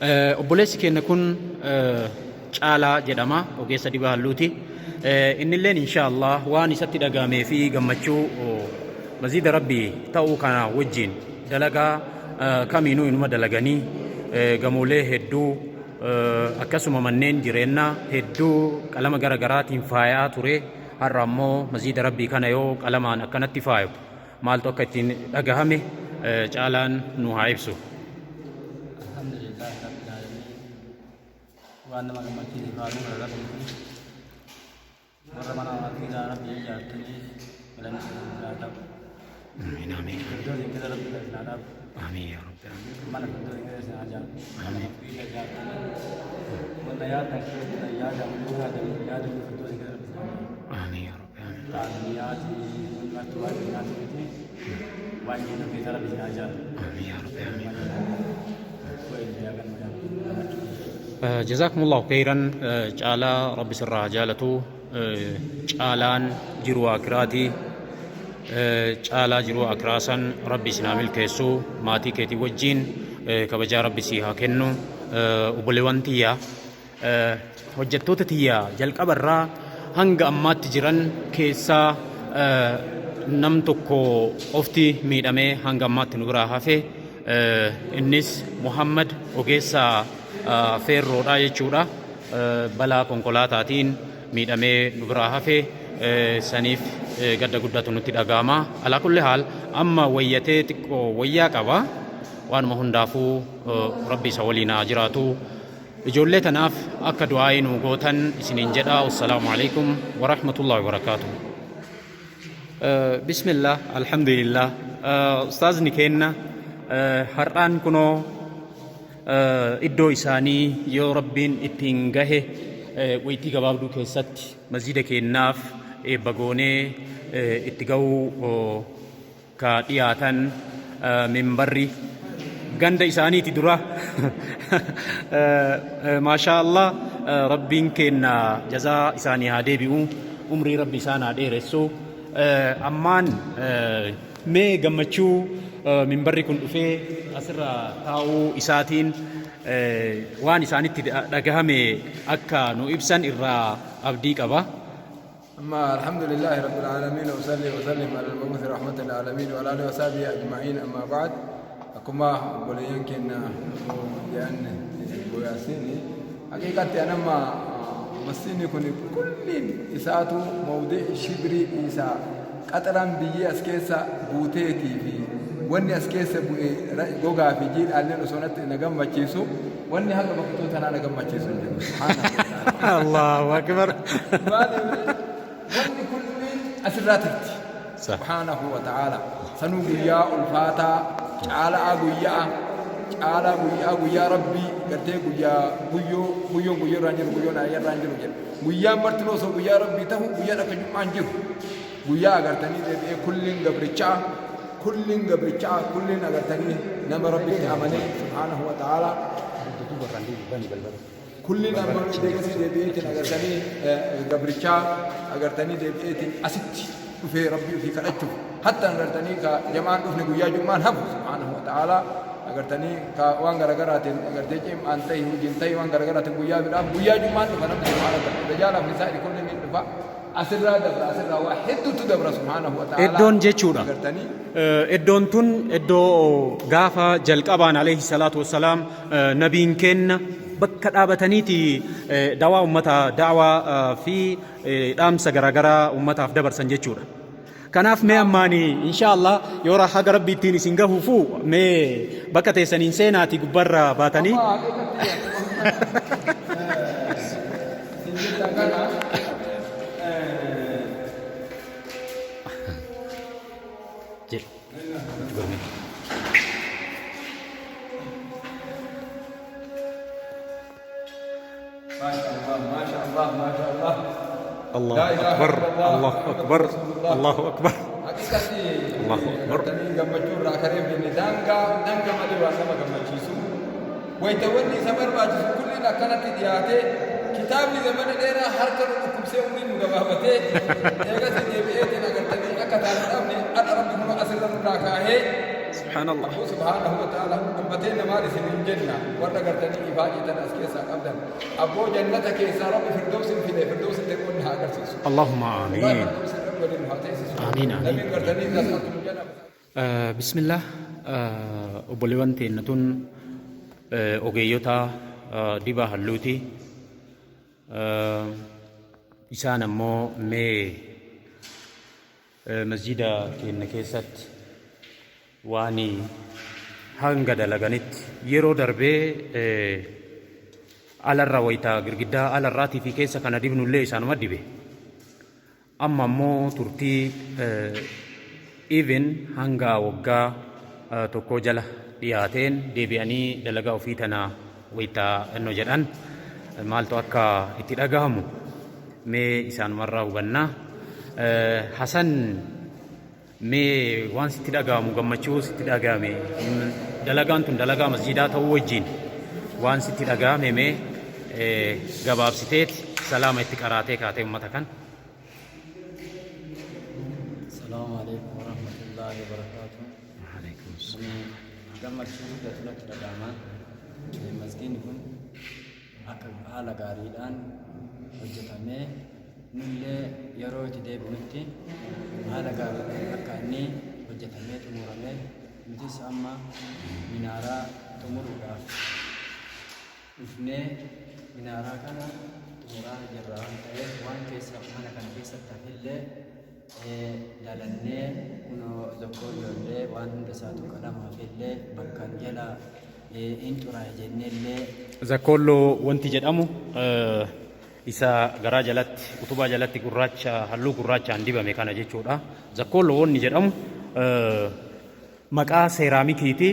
Obboleessi keenya kun Caalaa jedhama, ogeessa dibaa halluuti. Innilleen inshaallah waan isatti dhagahamee fi gammachuu maziida rabbii ta'uu kana wajjin dalagaa kamiinuu inuma dalaganii gamoolee hedduu akkasuma manneen jireenyaa hedduu qalama garaagaraatiin faayaa ture. Har'a ammoo maziida rabbii kana yoo qalamaan akkanatti faayu maaltu akka ittiin dhagahame Caalaan nu haa ibsu. وأنا ما كنت في فارم ولا كنت مرة أنا كذا ربي يجعلني ولا نسيت لا تب آمين آمين بدوري كذا ربي لا تب آمين يا رب آمين ما أنا بدوري كذا سنجا آمين في يجعلني ولا يا تكفي يا جمهور يا جمهور بدوري كذا ربي آمين يا رب آمين تعلمياتي ما توالي ما تبتي وأنا في كذا ربي سنجا آمين يا رب آمين جزاكم الله خيرا. Caalaa rabbi sirraa jaalatu Caalaan jiruu akiraati. Caalaa jiruu akiraasan rabbi isinaa milkeessu maatii keetii wajjin kabajaa rabbi sii haa kennu. Obboleewwan tiyyaa hojjettoota tiyyaa jalqabarraa hanga ammaatti jiran keessaa nam tokko ofti miidhamee hanga ammaatti nu biraa hafe innis Muhammad ogeessa feerroodha jechuudha. Balaa konkolaataatiin miidhamee nu biraa hafe saniif gadda guddatu nutti dhagahama. Alaa kulli haal amma wayyatee xiqqoo wayyaa qaba. Waanuma hundaafuu rabbi isa waliin haa jiraatu. Ijoollee tanaaf akka du'aa nu gootan isiniin jedha. Wassalaamu alaikum wa rahmatullahi wa barakaatuh. Bismillah, alhamdulillah. Ustaazni keenna har'aan kunoo iddoo isaanii yoo rabbiin ittiin gahe waytii gabaabduu keessatti maziida keennaaf eebba goonee itti gahuu ka dhiyaatan mimbarri ganda isaaniiti dura. Maashaa Allah, rabbiin keenna jazaa isaanii haa deebi'u, umrii rabbi isaan haa dheeressu. Ammaan mee gammachuu mimbarri kun dhufee asirra taa'uu isaatiin waan isaanitti dhagahame akka nu ibsan irraa abdii qaba. أما الحمد لله رب العالمين وصلي وسلم على المبعوث رحمة للعالمين وعلى آله وصحبه أجمعين. أما بعد أكما بولين كنا لأن بوياسيني حقيقة أنا ما مسيني كوني كل إساتو موضع شبري إسا قطران بيجي أسكيسا بوتيتي في wanni as keessa bu'ee gogaa fi jiidhaalleen osoo natti na gammachiisu wanni haga bakkatoo tanaa na gammachiisu hin jiru. Allahu akbar. Wanni kulliin asirraa turti. Subhaanahu wa ta'ala. Sanuu guyyaa ulfaataa caalaa guyyaa rabbii gartee guyyoon irraan jiru guyyoon ayyaarraan jiru jedha. Guyyaan martinoo osoo guyyaa rabbii ta'u guyyaan akka jum'aan jiru. Guyyaa agartanii deebi'ee kulliin gabrichaa كلين قبرتشا كلين أقرتني نما ربي أماني سبحانه وتعالى كلين أماني ديكسي ديبيتين أقرتني قبرتشا أقرتني ديبيتين أسيت في ربي في كنتشو حتى أقرتني كجماعة أفني قويا جمان هب سبحانه وتعالى أقرتني كوان غرغراتين أقرتيجيم أنتي وجنتي وان غرغراتين قويا بالأب قويا جمان فنم سبحانه وتعالى رجال في سائر كل من دفع أسرع دبر أسرع واحد تدبر سبحانه وتعالى. إدون جيتشورا. إدون تون إدو غافا جلقبان عليه الصلاة والسلام نبيين كن بكت أبتنيتي دعوة أمتا دعوة في أمس غرغرة أمتا في دبر سنجيتشورا. كناف مي أماني إن شاء الله يورا حق ربي تيني سنغهو فو مي بكت سنين سيناتي قبرة باتني. ما شاء الله ما شاء الله الله أكبر الله أكبر الله أكبر حقيقتي الله أكبر تنين جمجور راكريم بني دانكا مالي واسما جمجيسو ويتوني سمر باجس كلنا كانت دياتي كتاب لي زمن ديرا حركة نكم سيوني مغبابتي إيغا سيدي بيئتي نغرتني أكتار أمني أنا ربي منو أسر راكاهي سبحان الله أبو سبحانه وتعالى أمتين مال سنين جنة ولا قرتني إفاجة أسكيسا قبلا أبو جنتك يا رب فردوس في فردوس تكون هاجر سيسو اللهم آمين آمين آمين بسم الله obboleewwan teenya tun ogeeyyota dibaa halluuti isaan ammoo mee masjida keenya keessatti waan hanga dalaganitti yeroo darbee alarra wayitaa girgiddaa alarraatii fi keessa kana dibnullee isaanuma dibe amma ammoo turtii even hanga waggaa tokko jala dhiyaateen deebi'anii dalagaa ofii tana wayitaa innoo jedhan maaltu akka itti dhagahamu mee isaanumarraa hubannaa Hasan mee waan sitti dhagahamu gammachuu sitti dhagahame dalagaan tun dalagaa masjidaa ta'uu wajjin waan sitti dhagahame mee gabaabsiteet salaama itti qaraatee kaatee ummata kan Assalamu alaikum warahmatullahi wabarakatuh. Gammachuu guddatu natti dhagahama. Masjiidni kun akka haala gaariidhaan hojjetamee nullee yeroo itti deebinutti haala gaariidhaan akka inni hojjetamee xumuramee nutis amma minaaraa xumuruudhaaf dhufnee minaaraa kana xumuraa jirra waan ta'eef waan keessa mana kana keessatti hafillee dalannee kunoo tokkollee waan hunda isaatu qalamaafillee bakka jala in xuraa'e jenneellee Zakkolloo wanti jedhamu isa garaa jalatti utubaa jalatti gurraacha halluu gurraachaan dibame kana jechuudha. Zakkolloo wanni jedhamu maqaa seeraamikiiti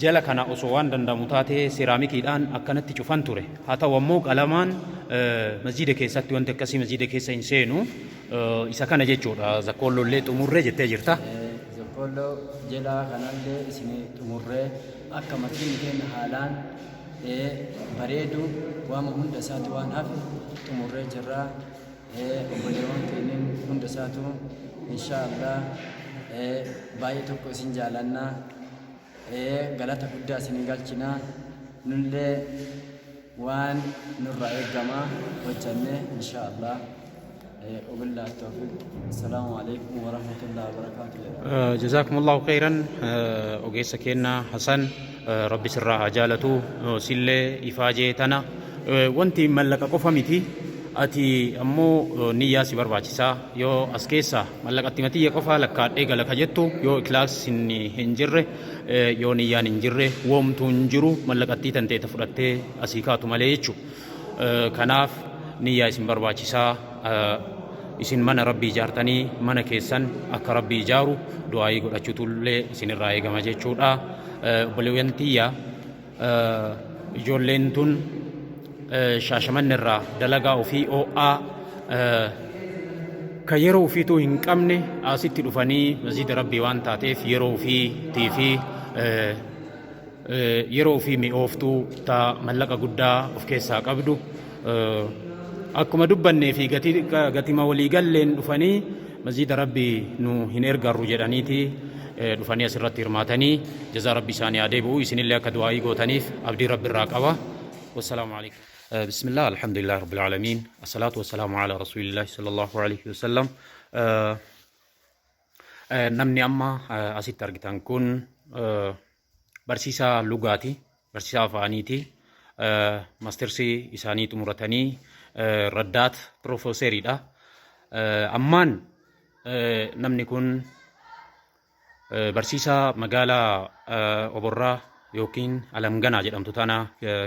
jala kana osoo waan danda'amu taate seeraamikiidhaan akkanatti cufan ture. Haa ta'u ammoo qalamaan masjida keessatti wanti akkasii masjida keessa hin seenu isa kana jechuudha. Zakkolloo illee xumurree jettee jirta. Zakkolloo jala kanallee isin xumurree akka masjidni keenya haalaan bareedu waan hunda isaatu waan hafe xumurree jirra. Obboleewwan keenya hunda isaatu inshaallah baay'ee tokko isin jaalannaa galata guddaa isin galchinaa nullee waan nurraa eegamaa hojjannee inshaallah وبالله التوفيق السلام عليكم ورحمة الله وبركاته جزاكم الله خيرا ogeessa keenya Hasan rabbi sirraa haa jaalatu sillee ifaajeetana wanti mallaqa qofa miti ati ammoo niyyaa si barbaachisaa yoo as keessa mallaqatti matiyya qofa lakkaadhee galaka jettu yoo ikhlaasiin hin jirre yoo niyyaan hin jirre woomtuu hin jiru mallaqatti tanteeta fudhattee asii kaatu malee jechuudha. Kanaaf niyyaa isin barbaachisaa isin mana rabbii ijaartanii mana keessan akka rabbii ijaaru du'aayii godhachuutullee isinirraa eegama jechuudha. Obboleewwan tiyya ijoolleen tun Shaashamanni irraa dalagaa ofii oo'aa ka yeroo ofiituu hin qabne asitti dhufanii masjida rabbii waan taateef yeroo ofiitii fi yeroo ofii mi'ooftuu ta mallaqa guddaa of keessaa qabdu akkuma dubbannee fi gatima walii galleen dhufanii masjida rabbii nu hin ergarru jedhaniiti dhufanii asirratti hirmaatanii jazaa rabbii isaanii haa deebi'u isinillee akka du'aayii gootaniif abdii rabbi irraa qaba. Wassalaamu alaikum. بسم الله الحمد لله رب العالمين الصلاة والسلام على رسول الله صلى الله عليه وسلم نمني أما أسيت أرجتان كون برسيسا لغاتي برسيسا فانيتي ماسترسي إساني تمرتني ردات بروفيسوري دا أمان نمني كون برسيسا مقالة أبرا يوكين ألمغانا جدام تتانا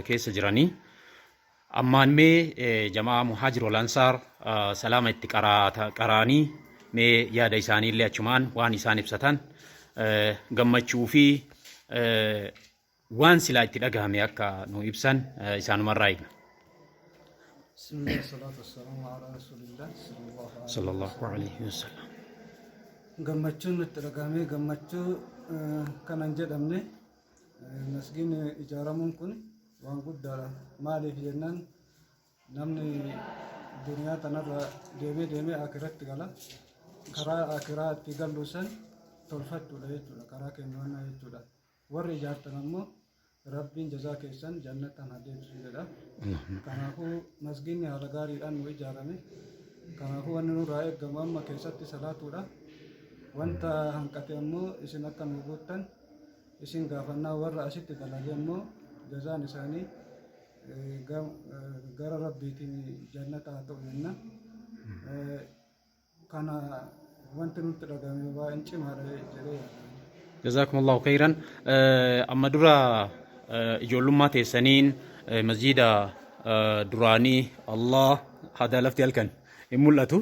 كيس جراني ammaan mee jamaa muhaajir wal ansaar salaama itti qaraanii mee yaada isaanii illee achumaan waan isaan ibsatan gammachuu fi waan silaa itti dhagahame akka nu ibsan isaanumarraa eegna. Bismillah salatu wassalamu ala rasulillah sallallahu alaihi wasallam. Gammachuun nutti dhagahame gammachuu kanan jedhamne masgiidni ijaaramuun kun waan guddaadha. Maaliif jennaan namni duniyaa tanarra deemee akiratti gala karaa akiraa itti gallu san tolfachuudha jechuudha karaa kennannaa jechuudha. Warri ijaartan ammoo rabbiin jazaa keessan jannatan adeemsu jedha. Kanaafuu masgiinni haala gaariidhaan nu ijaarame. Kanaafuu wanni nurraa eegamu amma keessatti salaatuudha. Wanta hanqate ammoo isin akka nu guuttan isin gaafannaa warra asitti dalage ammoo jazaan isaanii gara rabbiitiin jannata haa ta'u jenna. Kana wanti nutti dhagahame baay'een cimaadha jedhee. Jazakumullahu khairan. Amma dura ijoollummaa teessaniin masjiida duraanii Allah hadaa lafti halkan hin mul'atu.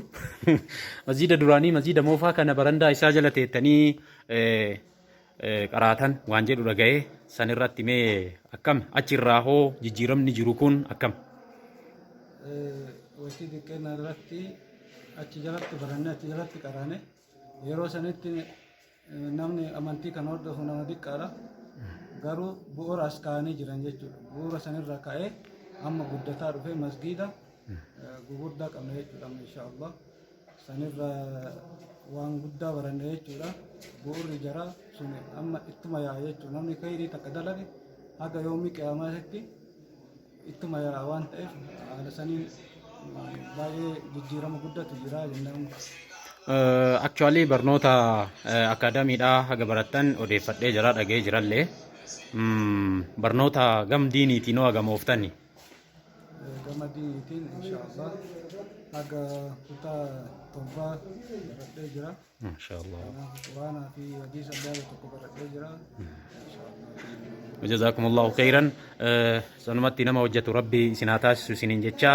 Masjiida duraanii masjiida moofaa kana barandaa isaa jala teettanii qaraatan waan jedhu dhaga'ee san irratti mee akkam achirraa hoo jijjiiramni jiru kun akkam? Wanti xiqqeena irratti achi jalatti barannee achi jalatti qaraane yeroo sanitti namni amantii kan hordofu nama xiqqaadha. Garuu bu'uura as kaa'anii jiran jechuudha. Bu'uura sanirraa ka'ee amma guddataa dhufee masgiida gugurdaa qabna jechuudha inshaallah. Sanirraa waan guddaa baranne jechuudha. Bu'uurri jaraa sun amma ittuma yaa'a jechuudha. Namni khayrii takka dalage haga yoomii qiyaamaatti ittuma yaa'a waan ta'eef haala saniin baay'ee jijjiirama guddatu jira jennaan. Actually barnoota akaadaamiidhaa haga barattan odeeffadhee jira dhagee jirallee barnoota gam diiniitiin hoo gamooftani? Gama diiniitiin inshaallah haga kutaa torbaa baradhee jira. Inshaallah. Quraanaa fi hadiisa baay'ee tokko baradhee jira. Jazakumullahu khairan. Sanumatti nama hojjetu rabbi isin haa taasisu isiniin jecha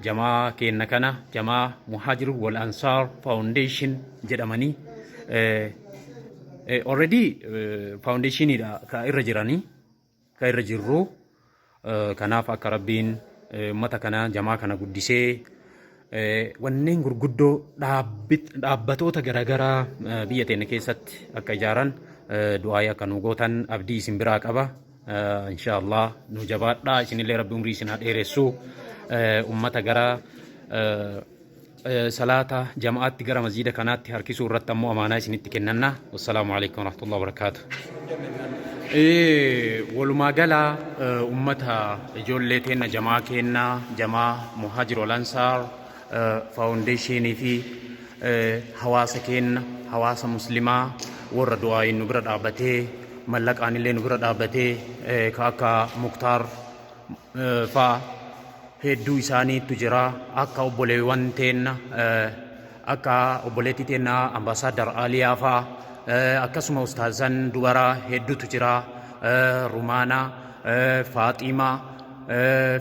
jamaa keenna kana jamaa Muhajir wal Ansaar Foundation jedhamanii already foundationiidha ka irra jiranii ka irra jirru. Kanaaf akka rabbiin ummata kana jamaa kana guddisee wanneen gurguddoo dhaabbatoota garaagaraa biyya teenya keessatti akka ijaaran du'aayii akka nu gootan abdii isin biraa qaba. Inshaallah nu jabaadhaa isinillee rabbi umrii isin haa dheeressu. Ummata gara salaata jamaatti gara masjiida kanaatti harkisuu irratti ammoo amaanaa isinitti kennanna. Wassalaamu alaikum warahmatullahi wabarakaatu. Walumaa gala ummata ijoollee teenna jamaa keenna jamaa Muhajir wal Ansaar Foundationii fi hawaasa keenna hawaasa muslimaa warra du'aayin nu bira dhaabbatee mallaqaanillee nu bira dhaabbatee ka akka Muktaar faa hedduu isaaniitu jira. Akka obboleewwan teenna akka obboleettii teenna Ambaasaadar Aaliyaa faa akkasuma ustaazan dubaraa hedduutu jira. Rumaana, Faaximaa,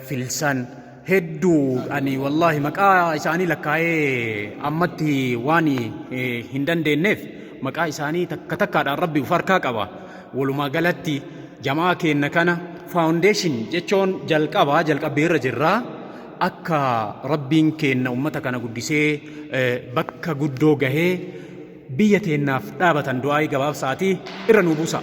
Filsan hedduu ani wallahi maqaa isaanii lakkaa'ee ammatti waan hin dandeenyeef maqaa isaanii takka takkaadhaan rabbi uf harkaa qaba. Walumaa galatti jamaa keenna kana foundation jechuun jalqabbii irra jirra. Akka rabbiin keenna ummata kana guddisee bakka guddoo gahee biyya teennaaf dhaabatan du'aayii gabaabsaatii irra nu buusa.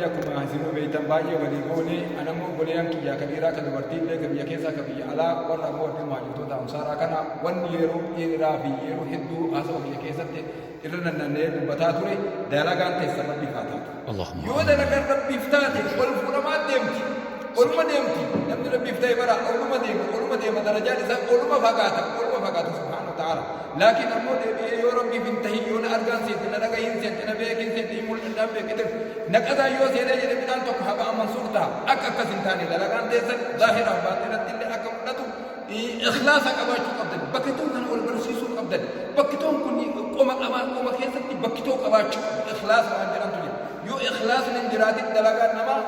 Akkuma isinuu beektan baay'ee walii goone anammoo goleeyyan kiyyaa kan dhiiraa kan dubartiillee kan biyya keessaa kan biyya alaa warra ammoo warri maajiltoota ansaaraa kana wanni yeroo dheeraa fi yeroo hedduu haasawaa biyya keessatti irra nannannee dubbataa ture dalagaan teessan rabbiif haa taatu. Yoo dalagaan rabbiif taate ol fuudhamaa deemti oluma deemti namni rabbiif ta'e bara oluma deema darajaan isaa oluma fagaata subhaanahu wa ta'ala. Laakiin ammoo deebi'ee yoo rabbiif hin tahin yoo na argaan seente na dhagahin seente na beekin seente hin mul'adhaan beekite naqataa yoo seenee jedhe midhaan tokko haqa amansuur ta'a akka akkas hin taane dalagaan teessan zaahiraan baaxinatti illee akka mul'atu ikhlaasa qabaachuu qabdan bakkitoon kana wal barsiisuu qabdan bakkitoon kun qoma keessatti bakkitoo qabaachuu ikhlaasa waan jedhamtu jira. Yoo ikhlaasni hin jiraatin dalagaan namaa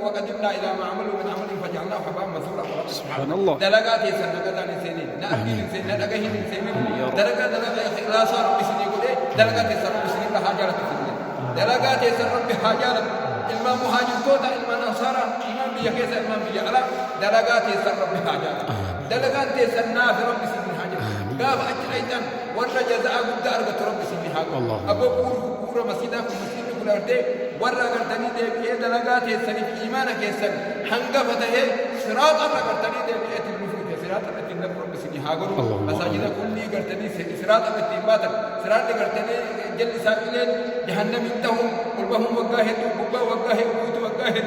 waqadimnaa ilaa maa amalu min amalin faja'alnaahu haba'an mansuura. Subhaanallah. Dalagaa teessan naqataan hin seenin na argiin hin seenin na dhagahin hin seenin dalagaa ikhlaasaa rabbi isinii godhee dalagaa teessan rabbi isinii irra haa jaalatu isinii dalagaa teessan rabbi haa jaalatu ilmaan muhaajirtoota ilmaan ansaaraa ilmaan biyya keessa ilmaan biyya alaa dalagaa teessan rabbi haa jaalatu dalagaan teessan naafi rabbi isinii haa jaalatu gaafa achi dhaytan warra jazaa guddaa argatu rabbi isinii haa godhu abboo bu'uura masjidaa kun masjidni kun artee warra agartanii deebi'ee dalagaa teessaniif imaana keessan hangafa ta'ee siraaxa irra agartanii deebi'ee tilmifuu صراط التي رب سني هاجر اللهم مساجد كل قرتني صراط التي باتر صراط قرتني جل ساكنين جهنم انتهم قلبهم وقاهد قبا وقاهد بوت وقاهد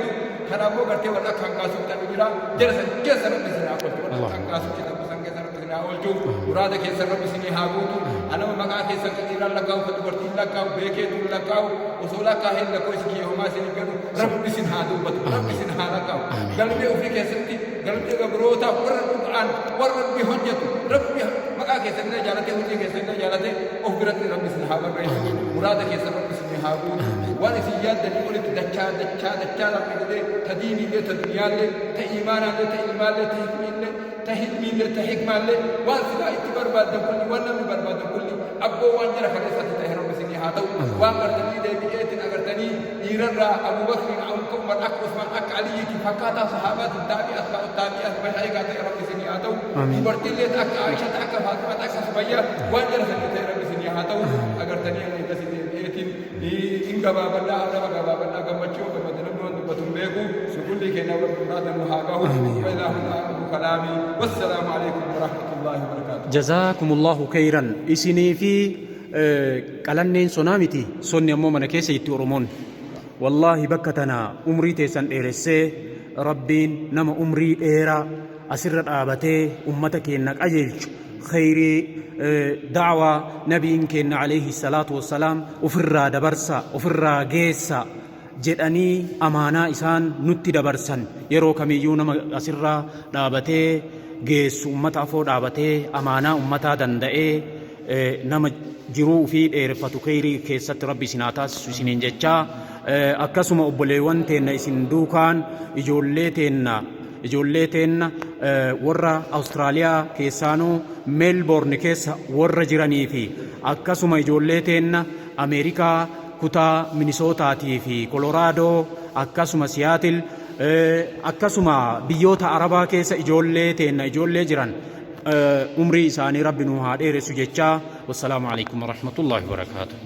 خرابو قرتي ولا كان قاسو تنبيرا جلس كيس رب سني هاجر ولا كان قاسو تنبيرا كيس رب سني هاجر مراد كيس رب سني هاجر أنا ما كان كيس كثيرا لكاو فتبرتي لكاو بيكي لكاو وصولا كاهن لكو سكي هما سني رب سني هاجر رب سني هاجر قلبي أفريقيا كيسنتي قلبي قبروتا ورد القرآن ورد بحجته ربي مكا كيسننا جالته هجي كيسننا جالته أخبرت ربي سنحابا بيش مرادة كيسن ربي سنحابو وانا سياد دني قلت دچا ربي قده تديني لي تدنيا لي تإيمانا لي تإيمان لي تحكمين لي تحكمين لي تحكمان لي وان سلا اتبار بعد كل وانا من بعد كل أبو وان جرى خليصة تهي ربي سنحاتو وان قرتني دي بيئتن أقرتني إيران را أبو بكر عمكم من أك عثمان أك علي كي فكاتا صحابات التابعي أصبع التابعي أصبع حقيقة ربي سنحاتو برتي لي أك عائشة أك فاطمة أك سبيا وان جرى خليصة ربي سنحاتو أقرتني أني تسي بيئتن إن قبابنا أنا قبابنا قمتشو قمتنبنون بطنبيكو سكولي كينا ورمرادا محاقه وإذا هنا أبو كلامي والسلام عليكم ورحمة الله وبركاته جزاكم الله خيرا إسني في قلنين سونامتي سوني أمو من كيسي تورمون والله بكتنا أمري تيسان إيرسي ربين نما أمري إيرا أسرت آبته أمتك إنك أجلج خيري دعوة نبي كنا عليه الصلاة والسلام وفرا دبرسا وفرا جيسا جدني أمانة إسان نتي دبرسن يرو كميون أسرا دابته جيس أمتا أفو دابته أمانة أمتا دندئه نما jiruu fi dheereffatu khayrii keessatti rabbi isin haa taasisu isiniin jecha akkasuma obboleewwan teenna isin duukaan ijoollee teenna warra Awustiraaliyaa keessaanuu Meelboorn keessa warra jiranii fi akkasuma ijoollee teenna Ameerikaa kutaa Minisootatii fi Kolooraadoo akkasuma Siyaatil akkasuma biyyoota Arabaa keessa ijoollee jiran umrii isaanii rabbi nuu haa dheeressu jecha wasalaamu alaikum warahmatullahi wabarakatuh.